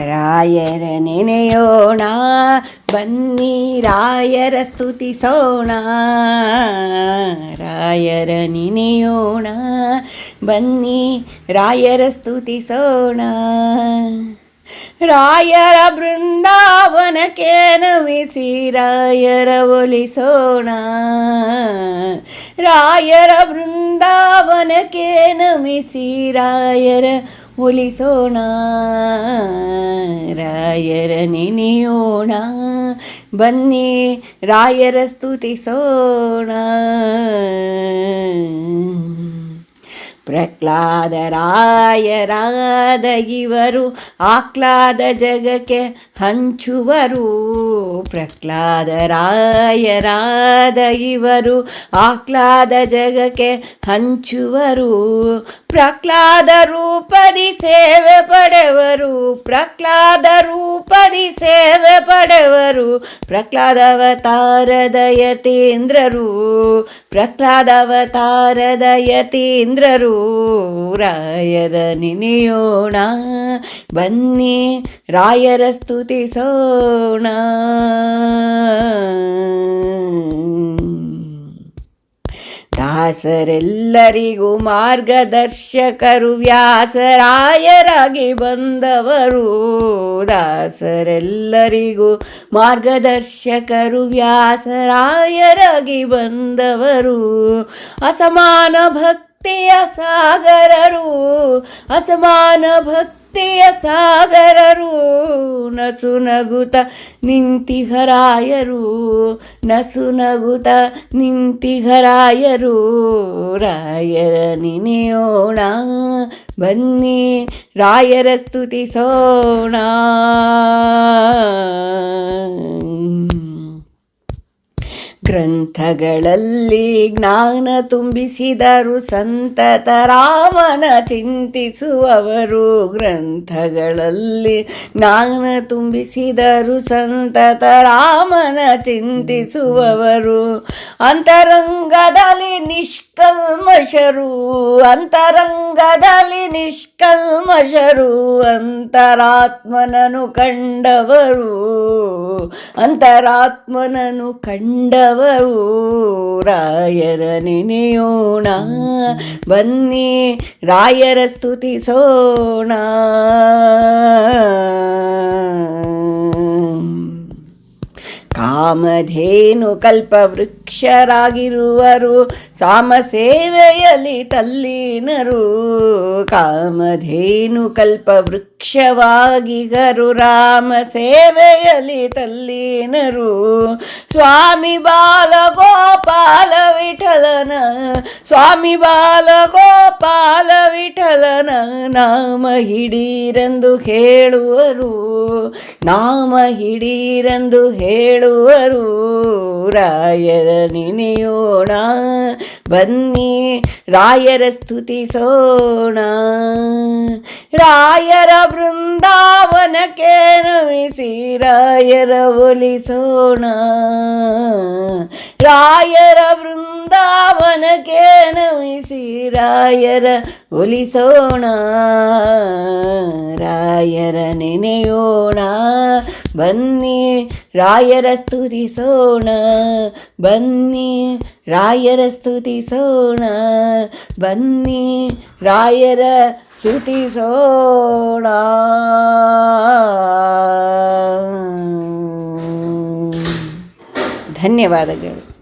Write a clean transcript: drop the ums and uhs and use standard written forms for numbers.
ರಾಯರ ನೆನೆಯೋಣ, ಬನ್ನಿ ರಾಯರ ಸ್ತುತಿಸೋಣ. ರಾಯರ ನೆನೆಯೋಣ, ಬನ್ನಿ ರಾಯರ ಸ್ತುತಿಸೋಣ. ರಾಯರ ಬೃಂದಾವನಕ್ಕೆ ನಮಿಸಿ ರಾಯರ ಒಲಿಸೋಣ. ರಾಯರ ಬೃಂದಾವನಕ್ಕೆ ನಮಿಸಿ ರಾಯರ ಒಲಿಸೋಣ. ರಾಯರ ನೆನೆಯೋಣ, ಬನ್ನಿ ರಾಯರ ಸ್ತುತಿಸೋಣ. ಪ್ರಹ್ಲಾದರಾಯರಾದ ಇವರು ಆಹ್ಲಾದ ಜಗಕ್ಕೆ ಹಂಚುವರು. ಪ್ರಹ್ಲಾದರಾಯರಾದ ಇವರು ಆಹ್ಲಾದ ಜಗಕ್ಕೆ ಹಂಚುವರು. ಪ್ರಹ್ಲಾದ ರೂಪದಿ ಸೇವೆ ಪಡೆವರು. ಪ್ರಹ್ಲಾದ ರೂಪದಿ ಸೇವೆ ಪಡೆವರು. ಪ್ರಹ್ಲಾದವತಾರದ ಯತೀಂದ್ರರು. ಪ್ರಹ್ಲಾದವತಾರದ ಯತೀಂದ್ರರು. ರಾಯರ ನೆನೆಯೋಣ, ಬನ್ನಿ ರಾಯರ ಸ್ತುತಿಸೋಣ. ದಾಸರೆಲ್ಲರಿಗೂ ಮಾರ್ಗದರ್ಶಕರು ವ್ಯಾಸರಾಯರಾಗಿ ಬಂದವರು. ದಾಸರೆಲ್ಲರಿಗೂ ಮಾರ್ಗದರ್ಶಕರು ವ್ಯಾಸರಾಯರಾಗಿ ಬಂದವರು. ಅಸಮಾನ ಭಕ್ತಿಯ ಸಾಗರರು. ಅಸಮಾನ ಭಕ್ತಿಯ ಸಾಗರರು. ನಸು ನಗುತ ನಿಂತಿಹರಾಯರು. ನಸು ನಗುತ ನಿಂತಿಹರಾಯರು. ರಾಯರ ನೆನೆಯೋಣ, ಬನ್ನಿ ರಾಯರ ಸ್ತುತಿಸೋಣ. ಗ್ರಂಥಗಳಲ್ಲಿ ಜ್ಞಾನ ತುಂಬಿಸಿದರು ಸಂತತ ರಾಮನ ಚಿಂತಿಸುವವರು. ಗ್ರಂಥಗಳಲ್ಲಿ ಜ್ಞಾನ ತುಂಬಿಸಿದರು ಸಂತತ ರಾಮನ ಚಿಂತಿಸುವವರು. ಅಂತರಂಗದಲ್ಲಿ ನಿಷ್ಕಲ್ಮಶರು. ಅಂತರಂಗದಲ್ಲಿ ನಿಷ್ಕಲ್ಮಶರು. ಅಂತರಾತ್ಮನನು ಕಂಡವರು. ಅಂತರಾತ್ಮನನು ಕಂಡವರು. ರಾಯರ ನೆನೆಯೋಣ, ಬನ್ನಿ ರಾಯರ ಸ್ತುತಿಸೋಣ. ಕಾಮಧೇನು ಕಲ್ಪವೃಕ್ಷರಾಗಿರುವರು. ಸಾಮ ಸೇವೆಯಲ್ಲಿ ತಲ್ಲೀನರು. ಕಾಮಧೇನು ಕಲ್ಪವೃಕ್ಷವಾಗಿಗರು. ರಾಮ ಸೇವೆಯಲ್ಲಿ ತಲ್ಲೀನರು. ಸ್ವಾಮಿ ಬಾಲಗೋಪಾಲ ವಿಠಲನ. ಸ್ವಾಮಿ ಬಾಲಗೋಪಾಲ ವಿಠಲನ ನಾಮ ಹಿಡೀರೆಂದು ಹೇಳುವರು. ನಾಮ ಹಿಡೀರೆಂದು ಹೇಳುವರು. ರಾಯರ ನೆನೆಯೋಣ, ಬನ್ನಿ ರಾಯರ ಸ್ತುತಿಸೋಣ. ರಾಯರ ಬೃಂದಾವನಕ್ಕೆ ನಮಿಸಿ ರಾಯರ ಒಲಿಸೋಣ. ರಾಯರ ಬೃಂದಾವನಕ್ಕೆ ನಮಿಸಿ ರಾಯರ ಒಲಿಸೋಣ. ರಾಯರ ನೆನೆಯೋಣ, ಬನ್ನಿ ರಾಯರ ಸ್ತುತಿಸೋಣ. ಬನ್ನಿ ರಾಯರ ಸ್ತುತಿಸೋಣ. ಬನ್ನಿ ರಾಯರ ಸ್ತುತಿಸೋಣ. ಧನ್ಯವಾದಗಳು.